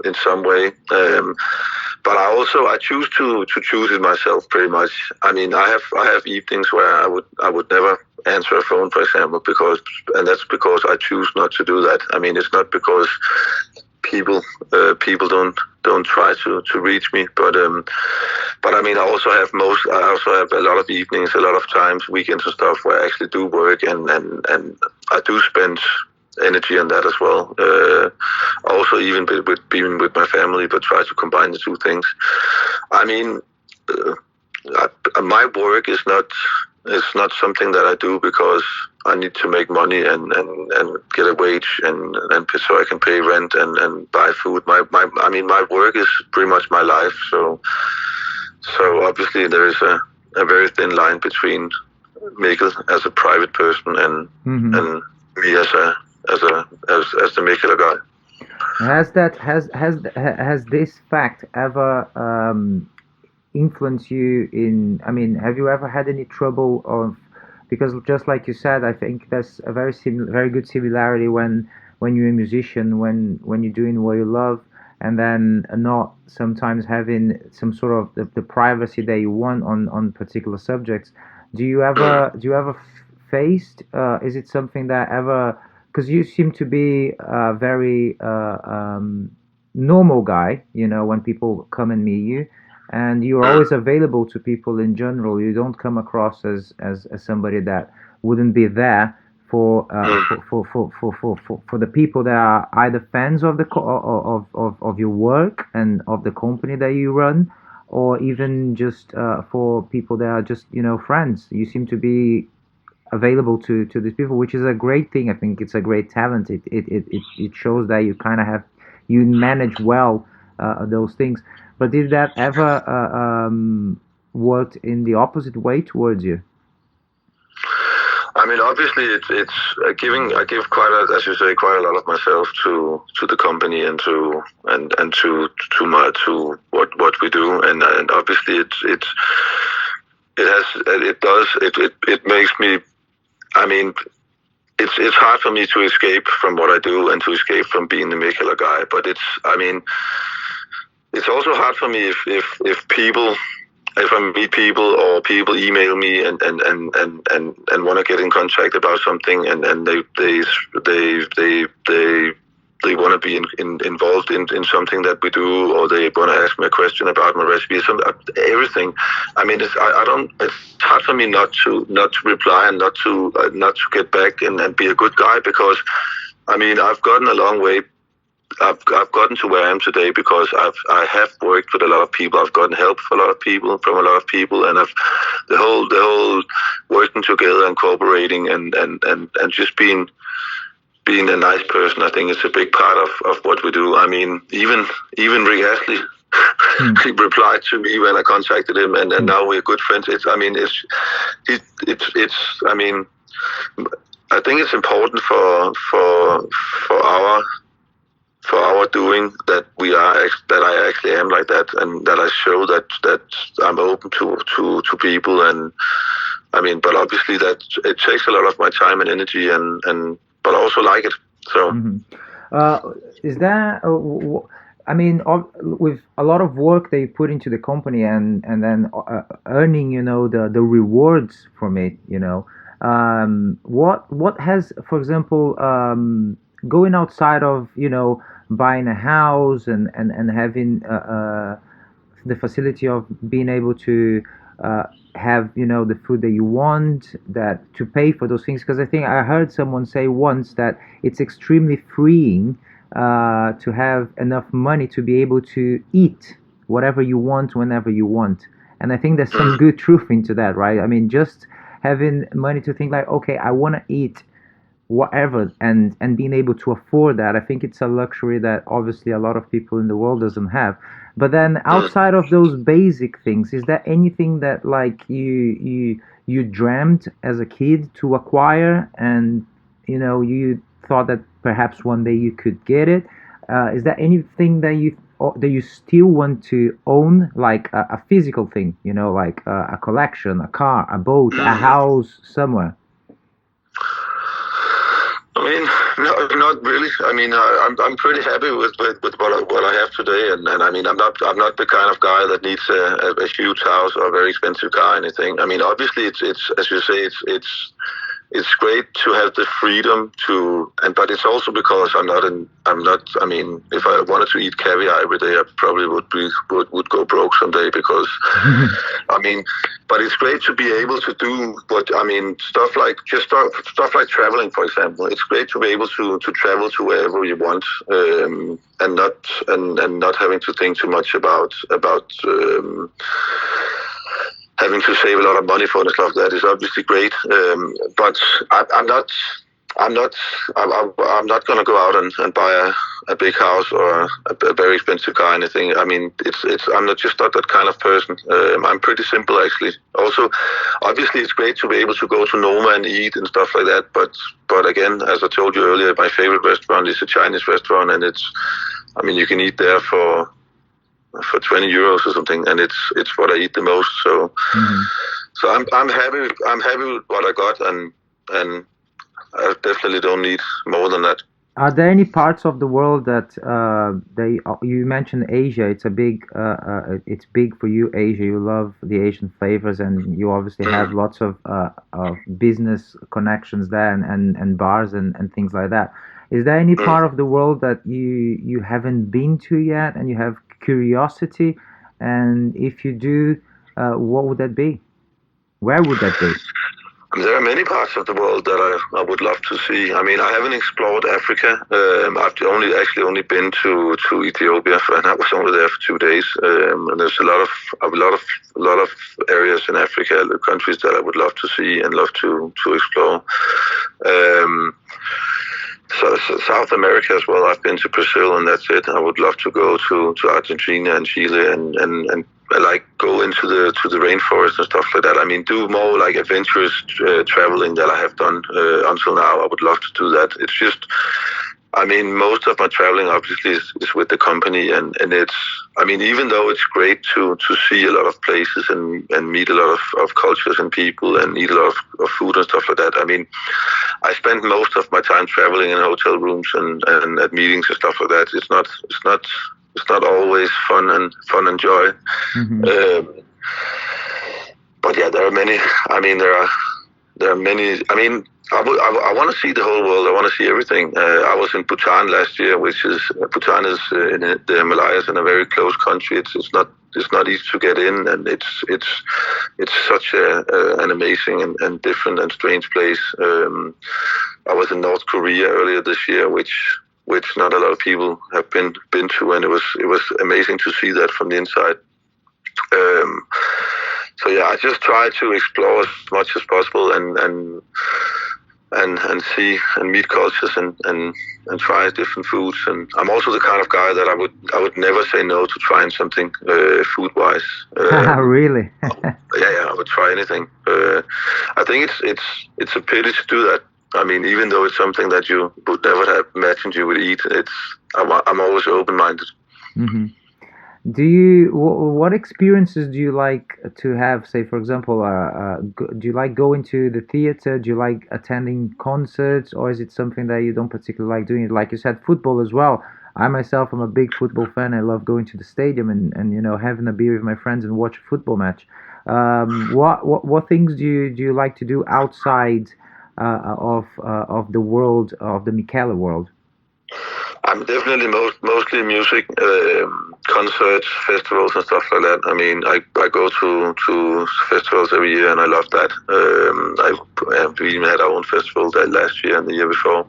S2: in some way. But I choose to choose it myself pretty much. I mean, I have evenings where I would never answer a phone, for example, and that's because I choose not to do that. I mean, it's not because people don't try to reach me, but I mean, I also have a lot of evenings, a lot of times, weekends and stuff where I actually do work, and I do spend energy on that as well. Also, even with being with my family, but try to combine the two things. I mean, my work is not something that I do because I need to make money and get a wage and so I can pay rent and buy food. I mean, my work is pretty much my life. So obviously there is a very thin line between Mikkel as a private person and me as the Mikkeller guy.
S1: Has this fact ever influence you in, I mean, have you ever had any trouble of, because just like you said, I think there's a very good similarity when you're a musician, when you're doing what you love, and then not sometimes having some sort of the privacy that you want on particular subjects. Do you ever faced, is it something that ever, because you seem to be a very normal guy, when people come and meet you, and you're always available to people in general. You don't come across as somebody that wouldn't be there for the people that are either fans of of your work and of the company that you run, or even just for people that are just friends. You seem to be available to these people, which is a great thing. I think it's a great talent. It shows that you kind of you manage well those things. But did that ever worked in the opposite way towards you?
S2: I mean, obviously, it's giving. I give as you say, quite a lot of myself to the company and to what we do, and obviously it makes me. I mean, it's hard for me to escape from what I do and to escape from being the Mikkeller guy. But it's also hard for me if I meet people or people email me and want to get in contact about something, and they want to be involved in something that we do, or they want to ask me a question about my recipe, everything. I mean, it's hard for me not to reply and not to get back and be a good guy, because I mean, I've gotten a long way. I've gotten to where I am today because I have worked with a lot of people. I've gotten help from a lot of people, and the whole working together and cooperating and just being a nice person. I think it's a big part of what we do. I mean, even Rick Astley, he replied to me when I contacted him, and now we're good friends. I mean, I think it's important for our doing that I actually am like that, and that I show that I'm open to people. And I mean, but obviously that it takes a lot of my time and energy, but I also like it. So
S1: is that I mean, with a lot of work they put into the company, and then earning the rewards from it, what has, for example, going outside of buying a house and having the facility of being able to have the food that you want, that to pay for those things, because I think I heard someone say once that it's extremely freeing to have enough money to be able to eat whatever you want whenever you want. And I think there's some good truth into that, right? I mean, just having money to think like, okay, I want to eat whatever, and being able to afford that, I think it's a luxury that obviously a lot of people in the world doesn't have. But then outside of those basic things, is there anything that like you dreamt as a kid to acquire, and you thought that perhaps one day you could get it? Is there anything that you still want to own, like a physical thing, like a collection, a car, a boat, a house somewhere?
S2: I mean, no, not really. I mean, I'm pretty happy with what I have today, and I mean, I'm not the kind of guy that needs a huge house or a very expensive car or anything. I mean, obviously, it's as you say, it's great to have the freedom to, but it's also because I mean, if I wanted to eat caviar every day, I probably would go broke someday, because I mean, but it's great to be able to do stuff like traveling, for example. It's great to be able to travel to wherever you want, and not having to think too much about having to save a lot of money for the stuff. That is obviously great, but I'm not I'm not. I'm not going to go out and buy a big house or a very expensive car. Anything. I mean, it's. I'm not just not that kind of person. I'm pretty simple actually. Also, obviously, it's great to be able to go to Noma and eat and stuff like that. But again, as I told you earlier, my favorite restaurant is a Chinese restaurant, and it's. I mean, you can eat there for 20 euros or something, and it's what I eat the most. So, so I'm happy. I'm happy with what I got, and I definitely don't need more than that.
S1: Are there any parts of the world that you mentioned Asia? It's big for you, Asia. You love the Asian flavors, and you obviously have lots of business connections there, and bars and things like that. Is there any part of the world that you haven't been to yet, and you have curiosity? And if you do, what would that be? Where would that be?
S2: There are many parts of the world that I would love to see. I mean, I haven't explored Africa. I've only been to Ethiopia, and I was only there for 2 days. And there's a lot of areas in Africa, countries that I would love to see and love to explore. So South America as well. I've been to Brazil, and that's it. I would love to go to Argentina and Chile and like go into the rainforest and stuff like that. I mean, do more like adventurous traveling that I have done until now. I would love to do that. It's just, I mean, most of my traveling obviously is with the company, and it's, I mean, even though it's great to see a lot of places and meet a lot of cultures and people and eat a lot of food and stuff like that. I mean, I spend most of my time traveling in hotel rooms and at meetings and stuff like that. It's not always fun and joy. But yeah, there are many. I mean, there are many. I mean, I want to see the whole world. I want to see everything. I was in Bhutan last year, Bhutan is in the Himalayas in a very close country. It's not easy to get in, and it's such an amazing and different and strange place. I was in North Korea earlier this year, which not a lot of people have been to, and it was amazing to see that from the inside. So yeah, I just try to explore as much as possible and see and meet cultures and try different foods. And I'm also the kind of guy that I would never say no to trying something food wise.
S1: Really?
S2: yeah, I would try anything. I think it's a pity to do that. I mean, even though it's something that you would never have imagined you would eat, I'm always open-minded.
S1: What experiences do you like to have? Say, for example, do you like going to the theater? Do you like attending concerts, or is it something that you don't particularly like doing? Like you said, football as well. I myself am a big football fan. I love going to the stadium and having a beer with my friends and watch a football match. What things do you like to do outside of the world of the Mikkeller world?
S2: I'm definitely mostly music, concerts, festivals, and stuff like that. I mean, I go to festivals every year, and I love that. We even had our own festival that last year and the year before.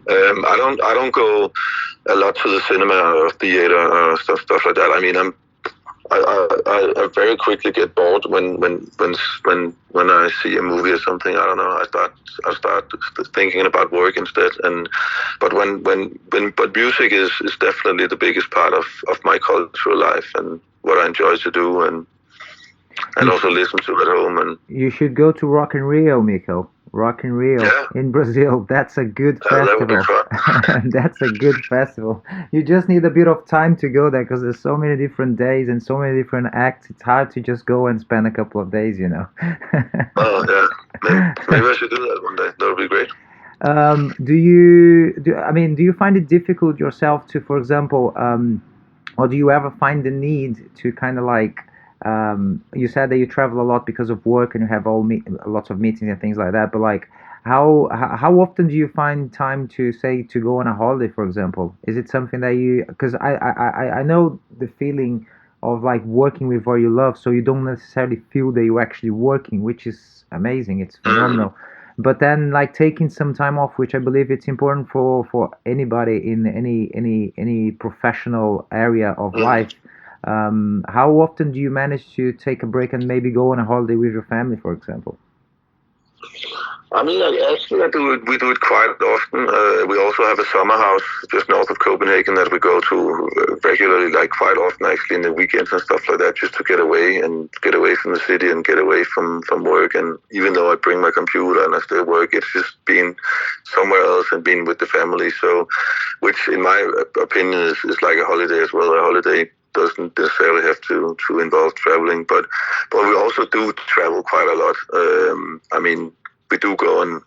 S2: I don't go a lot to the cinema or theater or stuff like that. I mean, I very quickly get bored when I see a movie or something. I don't know. I start thinking about work instead. But music is definitely the biggest part of my cultural life and what I enjoy to do and also listen to at home. And
S1: you should go to Rock in Rio, Mikkel. Rock in Rio in Brazil. That's a good festival.
S2: That would be fun.
S1: That's a good festival. You just need a bit of time to go there because there's so many different days and so many different acts. It's hard to just go and spend a couple of days,
S2: Oh yeah, maybe I should do that one day. That would be great.
S1: Do you find it difficult yourself to, for example, or do you ever find the need to kind of like? You said that you travel a lot because of work and you have lots of meetings and things like that. But like, how often do you find time to go on a holiday, for example? Is it something that you? Because I know the feeling of like working with what you love, so you don't necessarily feel that you're actually working, which is amazing. It's phenomenal. But then like taking some time off, which I believe it's important for anybody in any professional area of life. How often do you manage to take a break and maybe go on a holiday with your family, for example?
S2: I mean, actually, we do it quite often. We also have a summer house just north of Copenhagen that we go to regularly, like quite often, actually, in the weekends and stuff like that, just to get away from the city and get away from work. And even though I bring my computer and I still work, it's just being somewhere else and being with the family. So, which in my opinion is like a holiday as well. A holiday doesn't necessarily have to involve traveling, but we also do travel quite a lot. I mean, we do go on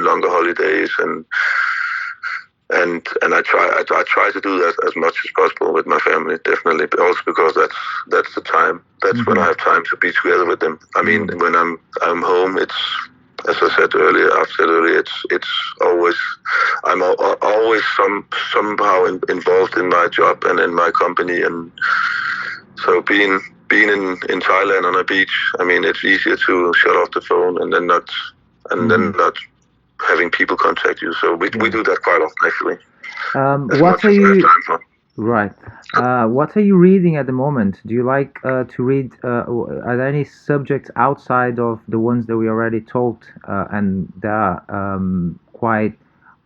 S2: longer holidays, and I try to do that as much as possible with my family, definitely. But also because that's the time. That's when I have time to be together with them. I mean, when I'm home, it's, as I said earlier, it's always, I'm always somehow involved in my job and in my company, and so being in Thailand on a beach, I mean, it's easier to shut off the phone and then not having people contact you. So we do that quite often, actually.
S1: What are you right? What are you reading at the moment? Do you like to read? Are there any subjects outside of the ones that we already talked, and they are quite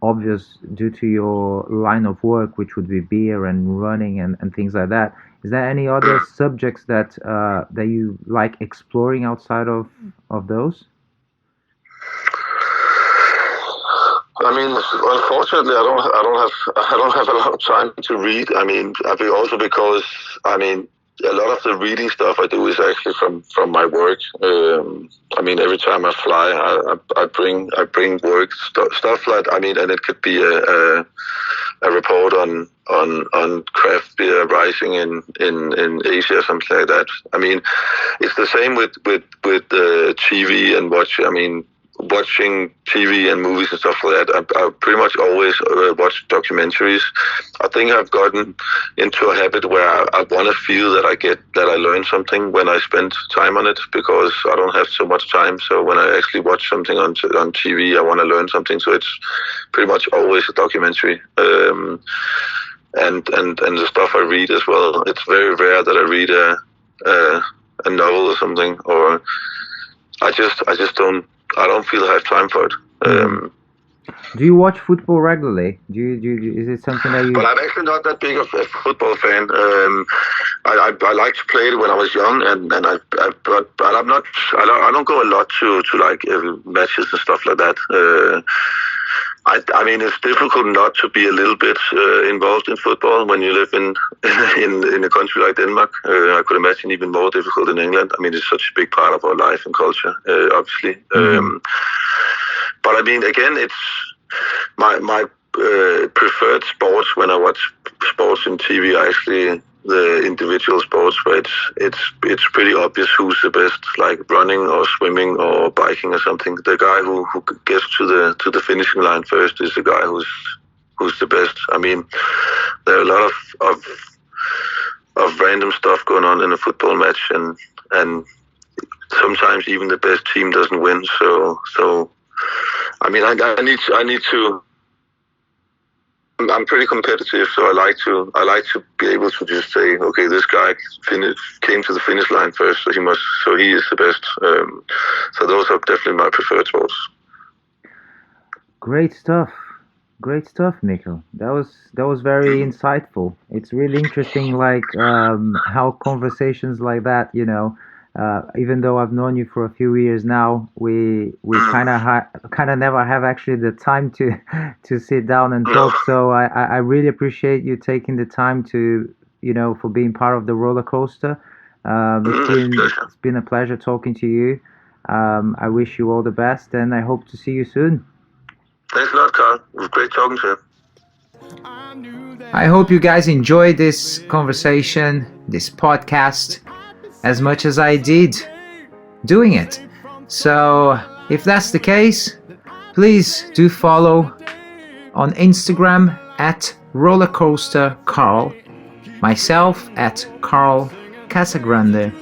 S1: obvious due to your line of work, which would be beer and running and things like that? Is there any other subjects that you like exploring outside of those?
S2: I mean, unfortunately, I don't have a lot of time to read. I mean, also because, I mean, a lot of the reading stuff I do is actually from my work. I mean, every time I fly, I bring work stuff like, I mean, and it could be a report on craft beer rising in Asia, something like that. I mean, it's the same with TV and watching TV and movies and stuff like that. I pretty much always watch documentaries. I think I've gotten into a habit where I want to feel that I learn something when I spend time on it, because I don't have so much time. So when I actually watch something on TV, I want to learn something. So it's pretty much always a documentary. And the stuff I read as well. It's very rare that I read a novel or something, or I don't feel I have time for it.
S1: Do you watch football regularly? Do you? Is it something that you?
S2: But I'm actually not that big of a football fan. I like to play it when I was young, but I'm not. I don't go a lot to like matches and stuff like that. I mean, it's difficult not to be a little bit involved in football when you live in a country like Denmark. I could imagine even more difficult in England. I mean, it's such a big part of our life and culture, obviously. But I mean, again, it's my preferred sports when I watch sports in TV. Actually, the individual sports where it's pretty obvious who's the best, like running or swimming or biking or something. The guy who gets to the finishing line first is the guy who's the best. I mean, there are a lot of random stuff going on in a football match, and sometimes even the best team doesn't win. So I mean, I need to. I'm pretty competitive, so I like to be able to just say, okay, this guy came to the finish line first, so he is the best. So those are definitely my preferred sports.
S1: Great stuff, Mikkel. That was very insightful. It's really interesting, like how conversations like that, even though I've known you for a few years now, we kind of never have actually the time to sit down and talk. So I really appreciate you taking the time to, for being part of the roller coaster. It's been a pleasure talking to you. I wish you all the best, and I hope to see you soon.
S2: Thanks a lot, Carl. It was great talking to you.
S1: I hope you guys enjoyed this conversation, this podcast, as much as I did doing it. So if that's the case, please do follow on Instagram at rollercoastercarl, myself at Carl Casagrande,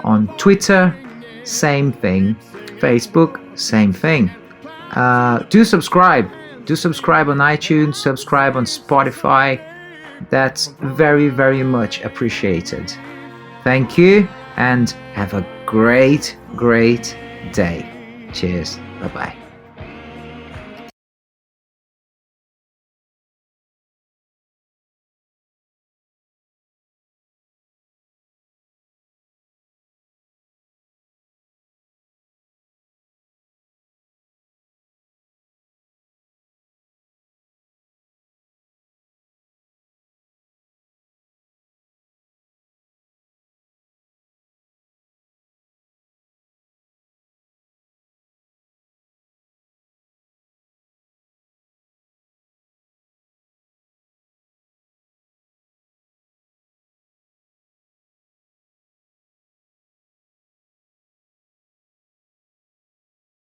S1: on Twitter, same thing, Facebook, same thing. Do subscribe on iTunes, subscribe on Spotify. That's very, very much appreciated. Thank you, and have a great day. Cheers. Bye bye.